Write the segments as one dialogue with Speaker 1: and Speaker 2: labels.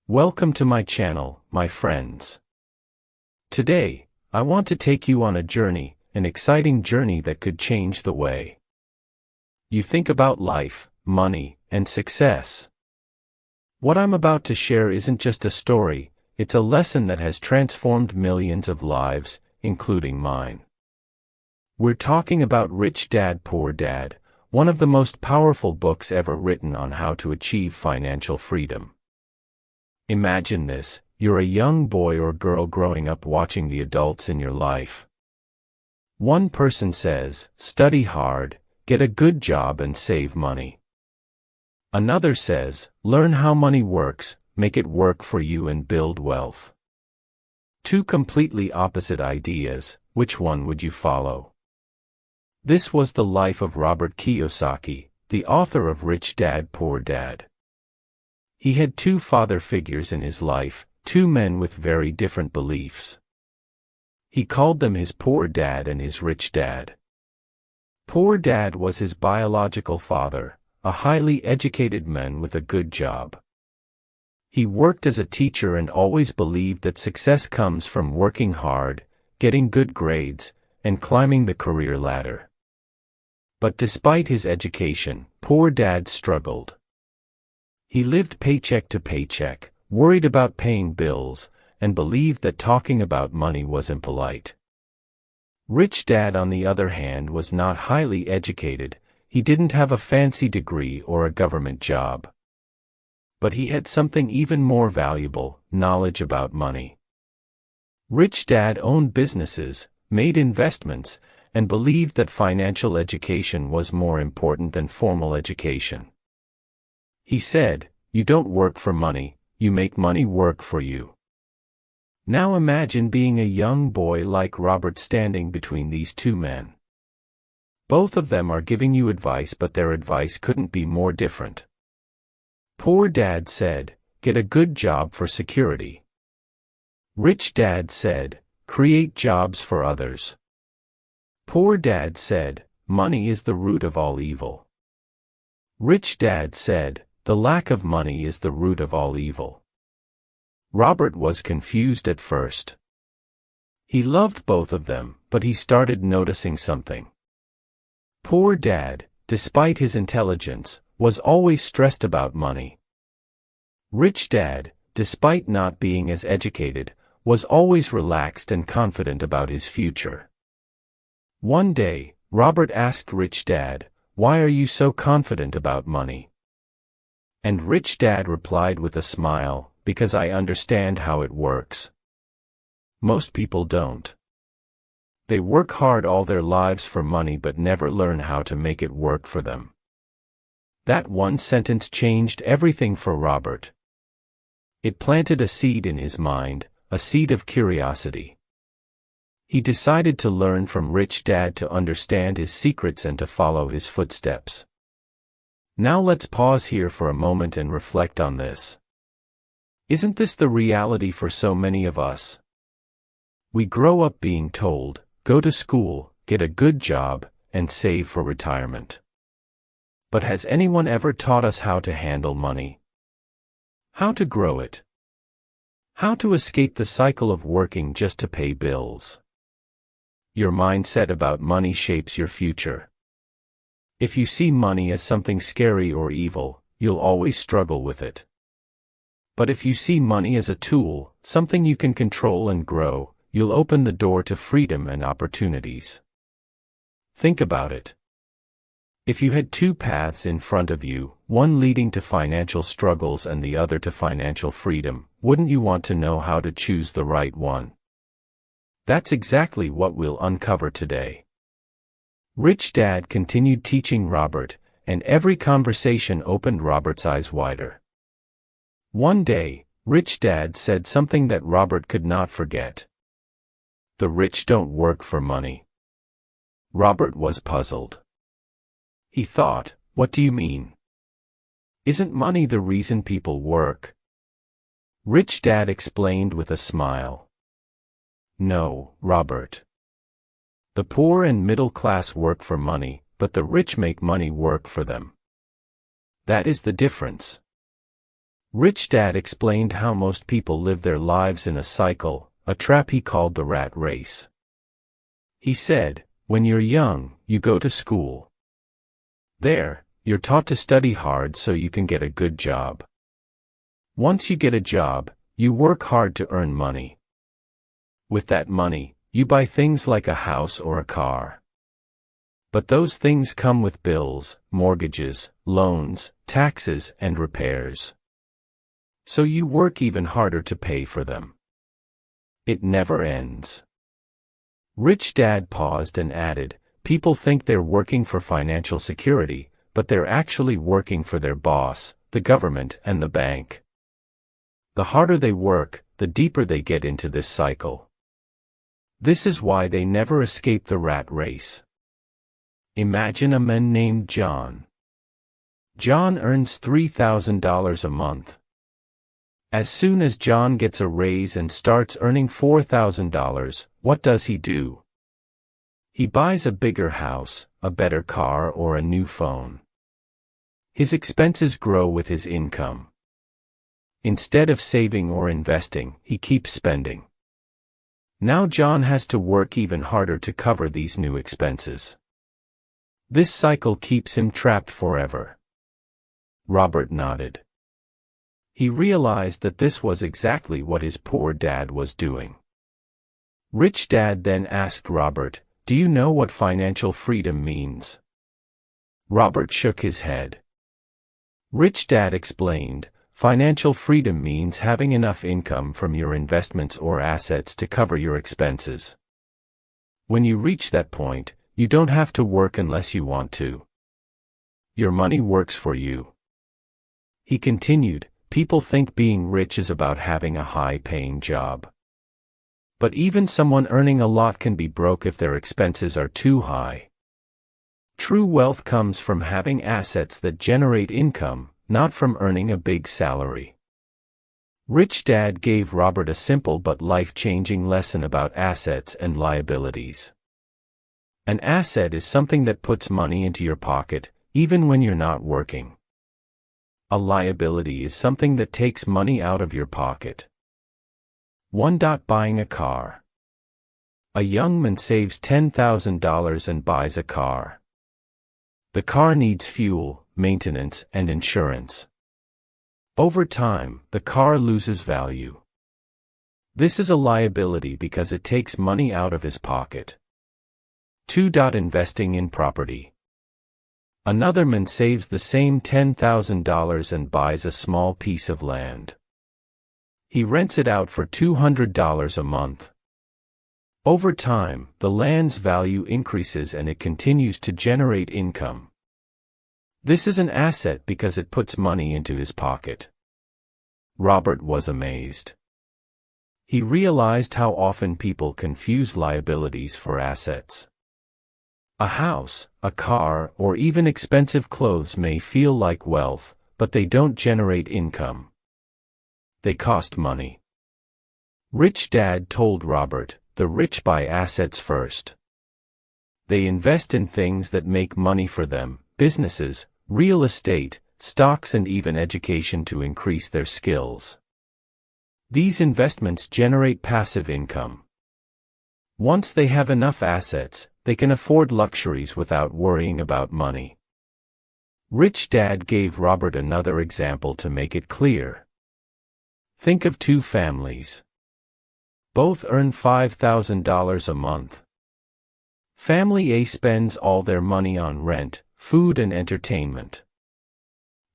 Speaker 1: Welcome to my channel, my friends. Today, I want to take you on a journey, an exciting journey that could change the way you think about life, money, and success. What I'm about to share isn't just a story, it's a lesson that has transformed millions of lives, including mine. We're talking about Rich Dad, Poor Dad, one of the most powerful books ever written on how to achieve financial freedom. Imagine this, you're a young boy or girl growing up watching the adults in your life. One person says, study hard, get a good job and save money. Another says, learn how money works, make it work for you and build wealth. Two completely opposite ideas, which one would you follow? This was the life of Robert Kiyosaki, the author of Rich Dad, Poor Dad. He had two father figures in his life, two men with very different beliefs. He called them his poor dad and his rich dad. Poor Dad was his biological father, a highly educated man with a good job. He worked as a teacher and always believed that success comes from working hard, getting good grades, and climbing the career ladder. But despite his education, Poor Dad struggled. He lived paycheck to paycheck, worried about paying bills, and believed that talking about money was impolite. Rich Dad, on the other hand, was not highly educated, he didn't have a fancy degree or a government job. But he had something even more valuable, knowledge about money. Rich Dad owned businesses, made investments, and believed that financial education was more important than formal education. He said, "You don't work for money, you make money work for you." Now imagine being a young boy like Robert standing between these two men. Both of them are giving you advice, but their advice couldn't be more different. Poor Dad said, get a good job for security. Rich Dad said, create jobs for others. Poor Dad said, money is the root of all evil. Rich Dad said, the lack of money is the root of all evil. Robert was confused at first. He loved both of them, but he started noticing something. Poor Dad, despite his intelligence, was always stressed about money. Rich Dad, despite not being as educated, was always relaxed and confident about his future. One day, Robert asked Rich Dad, "Why are you so confident about money?" And Rich Dad replied with a smile, "Because I understand how it works. Most people don't. They work hard all their lives for money but never learn how to make it work for them." That one sentence changed everything for Robert. It planted a seed in his mind, a seed of curiosity. He decided to learn from Rich Dad to understand his secrets and to follow his footsteps. Now let's pause here for a moment and reflect on this. Isn't this the reality for so many of us? We grow up being told, go to school, get a good job, and save for retirement. But has anyone ever taught us how to handle money? How to grow it? How to escape the cycle of working just to pay bills? Your mindset about money shapes your future. If you see money as something scary or evil, you'll always struggle with it. But if you see money as a tool, something you can control and grow, you'll open the door to freedom and opportunities. Think about it. If you had two paths in front of you, one leading to financial struggles and the other to financial freedom, wouldn't you want to know how to choose the right one? That's exactly what we'll uncover today. Rich Dad continued teaching Robert, and every conversation opened Robert's eyes wider. One day, Rich Dad said something that Robert could not forget. The rich don't work for money. Robert was puzzled. He thought, what do you mean? Isn't money the reason people work? Rich Dad explained with a smile. No, Robert. The poor and middle class work for money, but the rich make money work for them. That is the difference. Rich Dad explained how most people live their lives in a cycle, a trap he called the rat race. He said, when you're young, you go to school. There, you're taught to study hard so you can get a good job. Once you get a job, you work hard to earn money. With that money, you buy things like a house or a car. But those things come with bills, mortgages, loans, taxes, and repairs. So you work even harder to pay for them. It never ends. Rich Dad paused and added, people think they're working for financial security, but they're actually working for their boss, the government, and the bank. The harder they work, the deeper they get into this cycle. This is why they never escape the rat race. Imagine a man named John. John earns $3,000 a month. As soon as John gets a raise and starts earning $4,000, what does he do? He buys a bigger house, a better car, or a new phone. His expenses grow with his income. Instead of saving or investing, he keeps spending. Now John has to work even harder to cover these new expenses. This cycle keeps him trapped forever. Robert nodded. He realized that this was exactly what his poor dad was doing. Rich Dad then asked Robert, "Do you know what financial freedom means?" Robert shook his head. Rich Dad explained, "Financial freedom means having enough income from your investments or assets to cover your expenses. When you reach that point, you don't have to work unless you want to. Your money works for you." He continued, "People think being rich is about having a high-paying job. But even someone earning a lot can be broke if their expenses are too high. True wealth comes from having assets that generate income, not from earning a big salary." Rich Dad gave Robert a simple but life-changing lesson about assets and liabilities. An asset is something that puts money into your pocket, even when you're not working. A liability is something that takes money out of your pocket. 1. Buying a car. A young man saves $10,000 and buys a car. The car needs fuel, maintenance, and insurance. Over time, the car loses value. This is a liability because it takes money out of his pocket. 2. Investing in property. Another man saves the same $10,000 and buys a small piece of land. He rents it out for $200 a month. Over time, the land's value increases and it continues to generate income. This is an asset because it puts money into his pocket. Robert was amazed. He realized how often people confuse liabilities for assets. A house, a car, or even expensive clothes may feel like wealth, but they don't generate income. They cost money. Rich Dad told Robert, "The rich buy assets first. They invest in things that make money for them, businesses, real estate, stocks, and even education to increase their skills. These investments generate passive income. Once they have enough assets, they can afford luxuries without worrying about money." Rich Dad gave Robert another example to make it clear. Think of two families. Both earn $5,000 a month. Family A spends all their money on rent, food, and entertainment.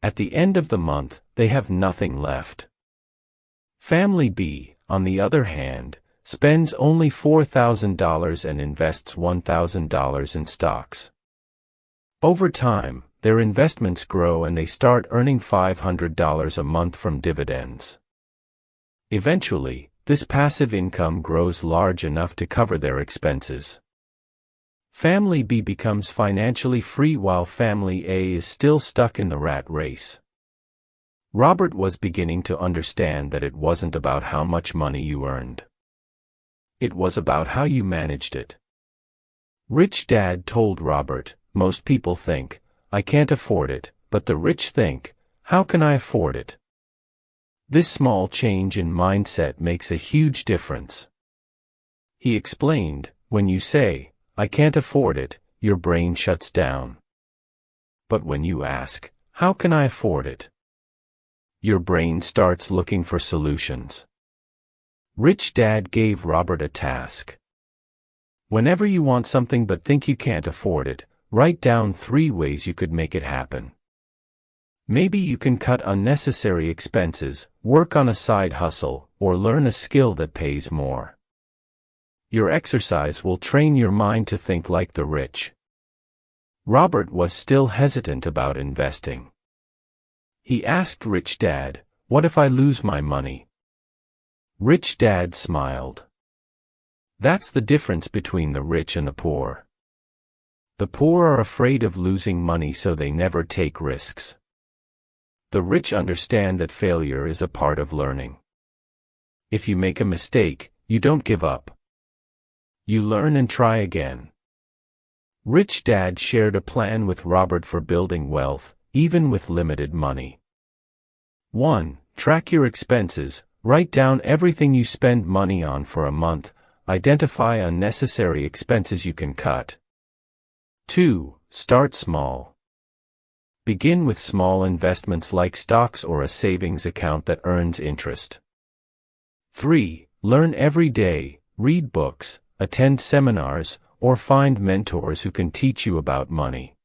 Speaker 1: At the end of the month, they have nothing left. Family B, on the other hand, spends only $4,000 and invests $1,000 in stocks. Over time, their investments grow and they start earning $500 a month from dividends. Eventually, this passive income grows large enough to cover their expenses. Family B becomes financially free while Family A is still stuck in the rat race. Robert was beginning to understand that it wasn't about how much money you earned. It was about how you managed it. Rich Dad told Robert, "Most people think, I can't afford it, but the rich think, how can I afford it?" This small change in mindset makes a huge difference. He explained, when you say, "I can't afford it," your brain shuts down. But when you ask, "How can I afford it?" your brain starts looking for solutions. Rich Dad gave Robert a task. Whenever you want something but think you can't afford it, write down 3 ways you could make it happen. Maybe you can cut unnecessary expenses, work on a side hustle, or learn a skill that pays more. Your exercise will train your mind to think like the rich. Robert was still hesitant about investing. He asked Rich Dad, "What if I lose my money?" Rich Dad smiled. That's the difference between the rich and the poor. The poor are afraid of losing money, so they never take risks. The rich understand that failure is a part of learning. If you make a mistake, you don't give up. You learn and try again. Rich Dad shared a plan with Robert for building wealth, even with limited money. 1. Track your expenses. Write down everything you spend money on for a month. Identify unnecessary expenses you can cut. 2. Start small. Begin with small investments like stocks or a savings account that earns interest. 3. Learn every day. Read books, attend seminars, or find mentors who can teach you about money.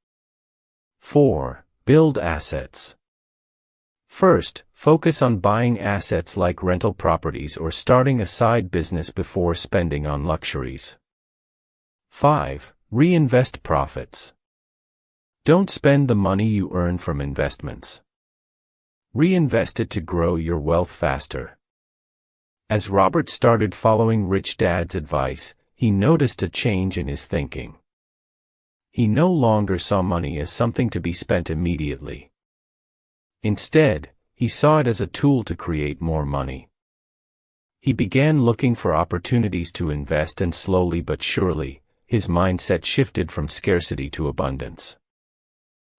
Speaker 1: 4. Build assets. First, focus on buying assets like rental properties or starting a side business before spending on luxuries. 5. Reinvest profits. Don't spend the money you earn from investments. Reinvest it to grow your wealth faster. As Robert started following Rich Dad's advice, he noticed a change in his thinking. He no longer saw money as something to be spent immediately. Instead, he saw it as a tool to create more money. He began looking for opportunities to invest, and slowly but surely, his mindset shifted from scarcity to abundance.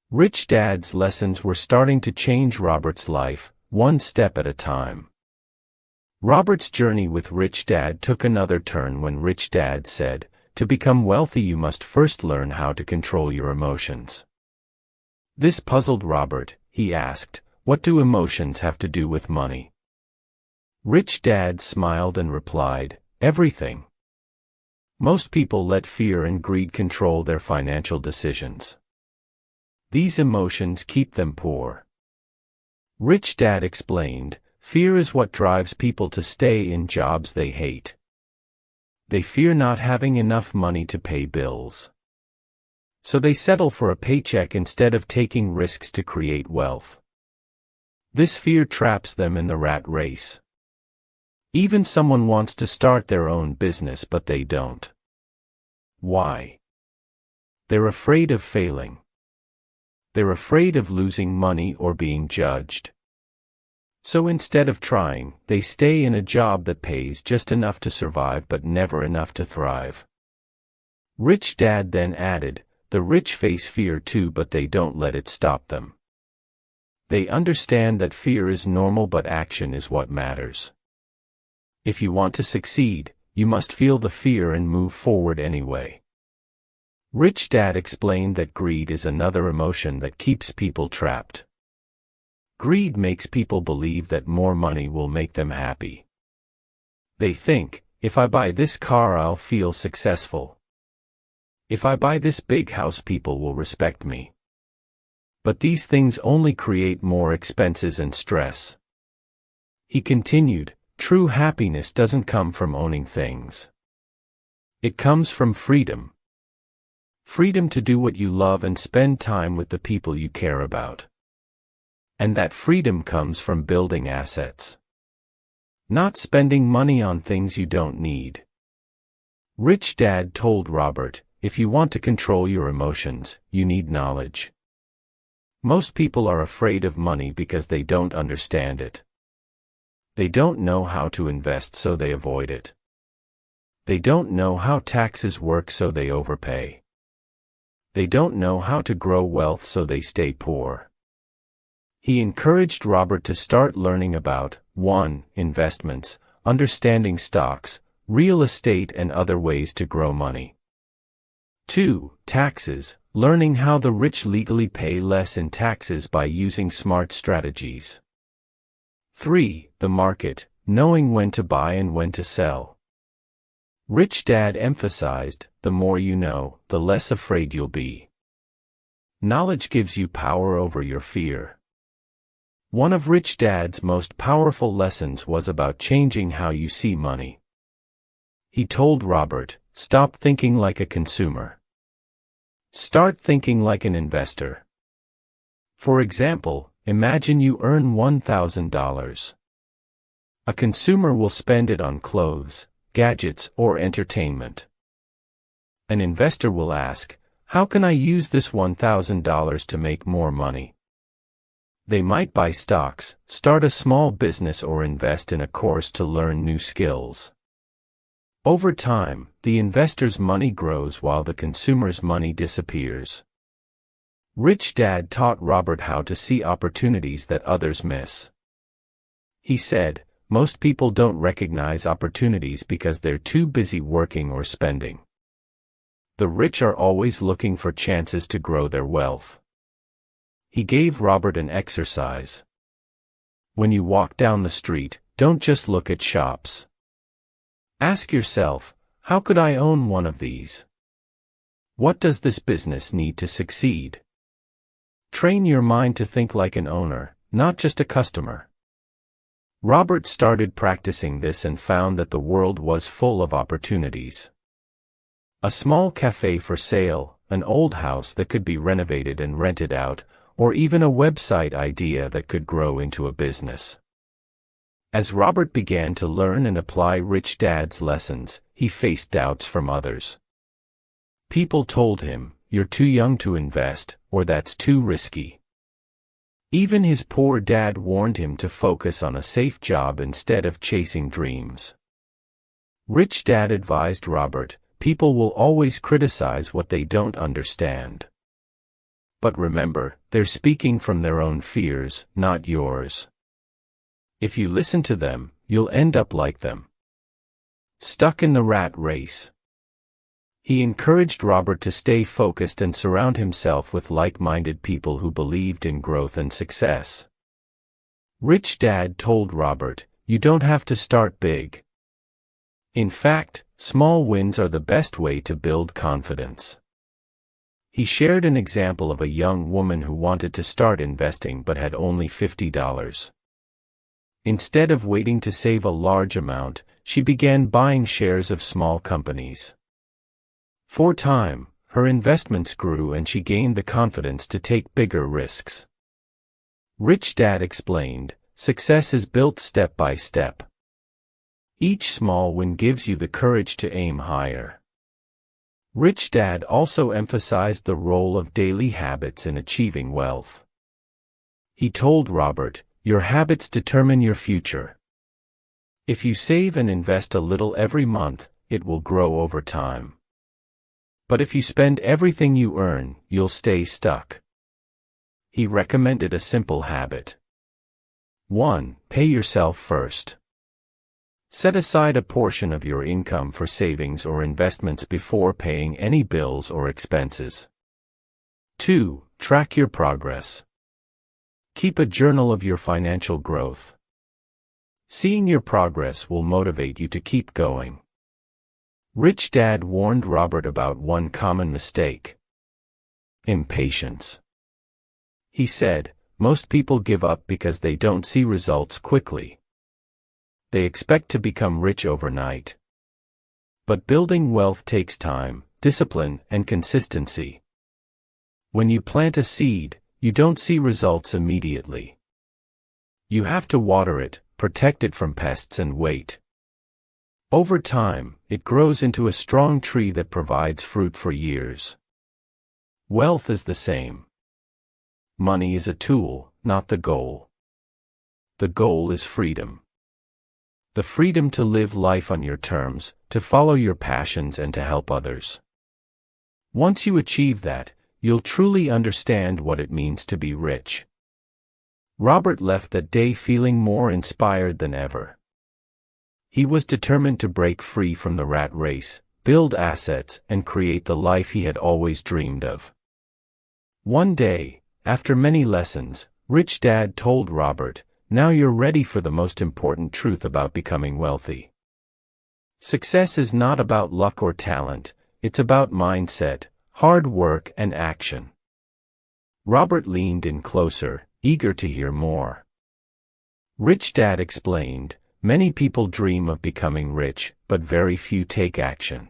Speaker 1: Rich Dad's lessons were starting to change Robert's life, one step at a time. Robert's journey with Rich Dad took another turn when Rich Dad said, "To become wealthy you must first learn how to control your emotions." This puzzled Robert. He asked, "What do emotions have to do with money?" Rich Dad smiled and replied, "Everything. Most people let fear and greed control their financial decisions. These emotions keep them poor." Rich Dad explained, "Fear is what drives people to stay in jobs they hate. They fear not having enough money to pay bills. So they settle for a paycheck instead of taking risks to create wealth. This fear traps them in the rat race. Even someone wants to start their own business but they don't. Why? They're afraid of failing. They're afraid of losing money or being judged. So instead of trying, they stay in a job that pays just enough to survive but never enough to thrive." Rich Dad then added, "The rich face fear too, but they don't let it stop them. They understand that fear is normal but action is what matters. If you want to succeed, you must feel the fear and move forward anyway." Rich Dad explained that greed is another emotion that keeps people trapped. Greed makes people believe that more money will make them happy. They think, "If I buy this car I'll feel successful. If I buy this big house people will respect me." But these things only create more expenses and stress. He continued, "True happiness doesn't come from owning things. It comes from freedom. Freedom to do what you love and spend time with the people you care about. And that freedom comes from building assets. Not spending money on things you don't need." Rich Dad told Robert, "If you want to control your emotions, you need knowledge. Most people are afraid of money because they don't understand it. They don't know how to invest, so they avoid it. They don't know how taxes work, so they overpay. They don't know how to grow wealth, so they stay poor." He encouraged Robert to start learning about 1. Investments, understanding stocks, real estate and other ways to grow money. 2. Taxes, learning how the rich legally pay less in taxes by using smart strategies. 3. The market, knowing when to buy and when to sell. Rich Dad emphasized, the more you know, the less afraid you'll be. Knowledge gives you power over your fear. One of Rich Dad's most powerful lessons was about changing how you see money. He told Robert, stop thinking like a consumer. Start thinking like an investor. For example, imagine you earn $1,000. A consumer will spend it on clothes, gadgets, or entertainment. An investor will ask, how can I use this $1,000 to make more money? They might buy stocks, start a small business or invest in a course to learn new skills. Over time, the investor's money grows while the consumer's money disappears. Rich Dad taught Robert how to see opportunities that others miss. He said, most people don't recognize opportunities because they're too busy working or spending. The rich are always looking for chances to grow their wealth. He gave Robert an exercise. When you walk down the street, don't just look at shops. Ask yourself, how could I own one of these? What does this business need to succeed? Train your mind to think like an owner, not just a customer. Robert started practicing this and found that the world was full of opportunities. A small cafe for sale, an old house that could be renovated and rented out, or even a website idea that could grow into a business. As Robert began to learn and apply Rich Dad's lessons, he faced doubts from others. People told him, you're too young to invest, or that's too risky. Even his poor dad warned him to focus on a safe job instead of chasing dreams. Rich Dad advised Robert, people will always criticize what they don't understand. But remember, they're speaking from their own fears, not yours. If you listen to them, you'll end up like them. Stuck in the rat race. He encouraged Robert to stay focused and surround himself with like-minded people who believed in growth and success. Rich Dad told Robert, you don't have to start big. In fact, small wins are the best way to build confidence. He shared an example of a young woman who wanted to start investing but had only $50. Instead of waiting to save a large amount, she began buying shares of small companies. For time, her investments grew and she gained the confidence to take bigger risks. Rich Dad explained, success is built step by step. Each small win gives you the courage to aim higher. Rich Dad also emphasized the role of daily habits in achieving wealth. He told Robert, your habits determine your future. If you save and invest a little every month, it will grow over time. But if you spend everything you earn, you'll stay stuck. He recommended a simple habit. 1. Pay yourself first. Set aside a portion of your income for savings or investments before paying any bills or expenses. 2. Track your progress. Keep a journal of your financial growth. Seeing your progress will motivate you to keep going. Rich Dad warned Robert about one common mistake: impatience. He said, most people give up because they don't see results quickly. They expect to become rich overnight. But building wealth takes time, discipline, and consistency. When you plant a seed, you don't see results immediately. You have to water it, protect it from pests, and wait. Over time, it grows into a strong tree that provides fruit for years. Wealth is the same. Money is a tool, not the goal. The goal is freedom. The freedom to live life on your terms, to follow your passions, and to help others. Once you achieve that, you'll truly understand what it means to be rich. Robert left that day feeling more inspired than ever. He was determined to break free from the rat race, build assets, and create the life he had always dreamed of. One day, after many lessons, Rich Dad told Robert, "Now you're ready for the most important truth about becoming wealthy. Success is not about luck or talent, it's about mindset, hard work, and action." Robert leaned in closer, eager to hear more. Rich Dad explained, "Many people dream of becoming rich, but very few take action.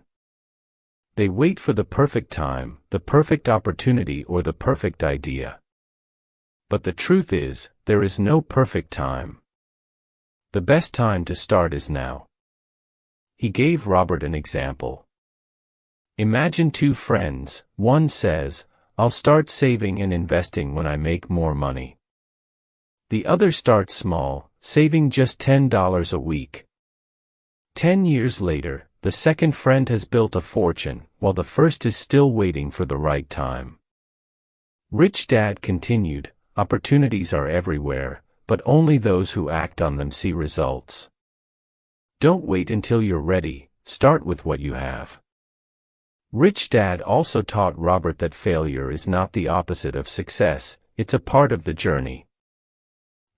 Speaker 1: They wait for the perfect time, the perfect opportunity, or the perfect idea. But the truth is, there is no perfect time. The best time to start is now." He gave Robert an example. Imagine two friends. One says, "I'll start saving and investing when I make more money." The other starts small, saving just $10 a week. 10 years later, the second friend has built a fortune, while the first is still waiting for the right time. Rich Dad continued, "Opportunities are everywhere, but only those who act on them see results. Don't wait until you're ready, start with what you have." Rich Dad also taught Robert that failure is not the opposite of success, it's a part of the journey.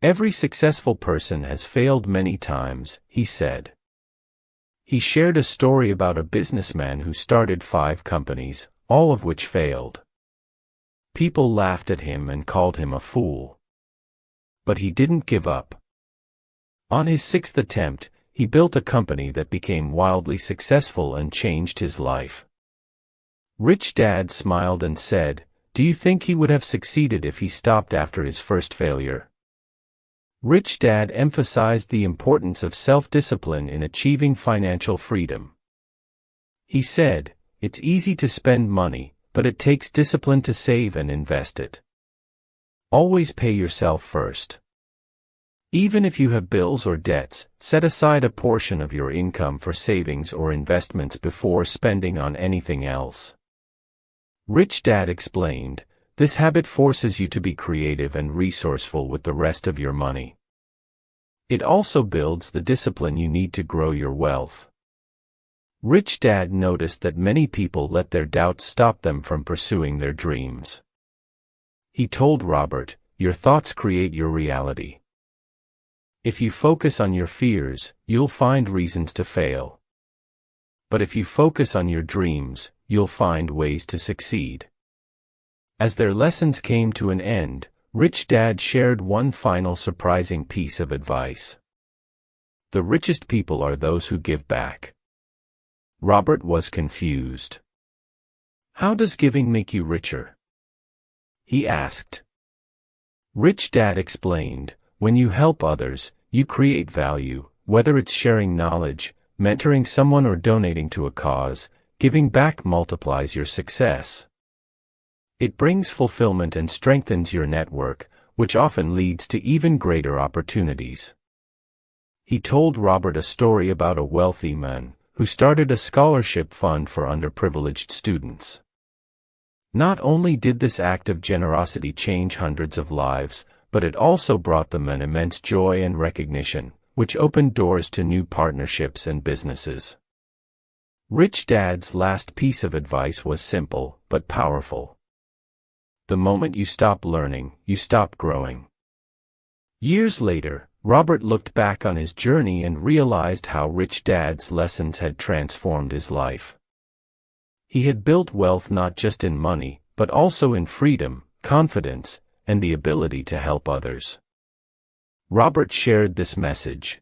Speaker 1: Every successful person has failed many times, he said. He shared a story about a businessman who started 5 companies, all of which failed. People laughed at him and called him a fool. But he didn't give up. On his 6th attempt, he built a company that became wildly successful and changed his life. Rich Dad smiled and said, "Do you think he would have succeeded if he stopped after his first failure?" Rich Dad emphasized the importance of self-discipline in achieving financial freedom. He said, "It's easy to spend money, but it takes discipline to save and invest it. Always pay yourself first. Even if you have bills or debts, set aside a portion of your income for savings or investments before spending on anything else." Rich Dad explained, "This habit forces you to be creative and resourceful with the rest of your money. It also builds the discipline you need to grow your wealth." Rich Dad noticed that many people let their doubts stop them from pursuing their dreams. He told Robert, "Your thoughts create your reality. If you focus on your fears, you'll find reasons to fail. But if you focus on your dreams, you'll find ways to succeed." As their lessons came to an end, Rich Dad shared one final surprising piece of advice. "The richest people are those who give back." Robert was confused. "How does giving make you richer?" he asked. Rich Dad explained, "When you help others, you create value, whether it's sharing knowledge, mentoring someone, or donating to a cause. Giving back multiplies your success. It brings fulfillment and strengthens your network, which often leads to even greater opportunities." He told Robert a story about a wealthy man who started a scholarship fund for underprivileged students. Not only did this act of generosity change hundreds of lives, but it also brought them an immense joy and recognition, which opened doors to new partnerships and businesses. Rich Dad's last piece of advice was simple, but powerful. The moment you stop learning, you stop growing. Years later, Robert looked back on his journey and realized how Rich Dad's lessons had transformed his life. He had built wealth not just in money, but also in freedom, confidence, and the ability to help others. Robert shared this message.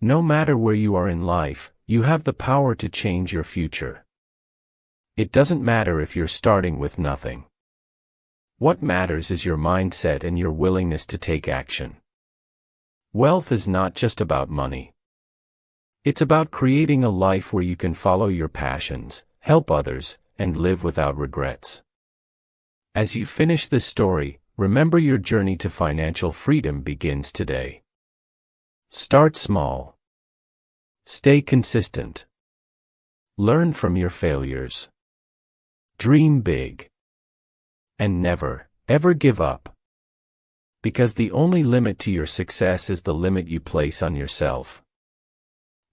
Speaker 1: No matter where you are in life, you have the power to change your future. It doesn't matter if you're starting with nothing. What matters is your mindset and your willingness to take action. Wealth is not just about money. It's about creating a life where you can follow your passions, help others, and live without regrets. As you finish this story, remember your journey to financial freedom begins today. Start small. Stay consistent. Learn from your failures. Dream big. And never, ever give up. Because the only limit to your success is the limit you place on yourself.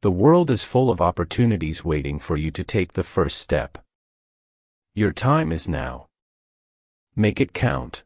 Speaker 1: The world is full of opportunities waiting for you to take the first step. Your time is now. Make it count.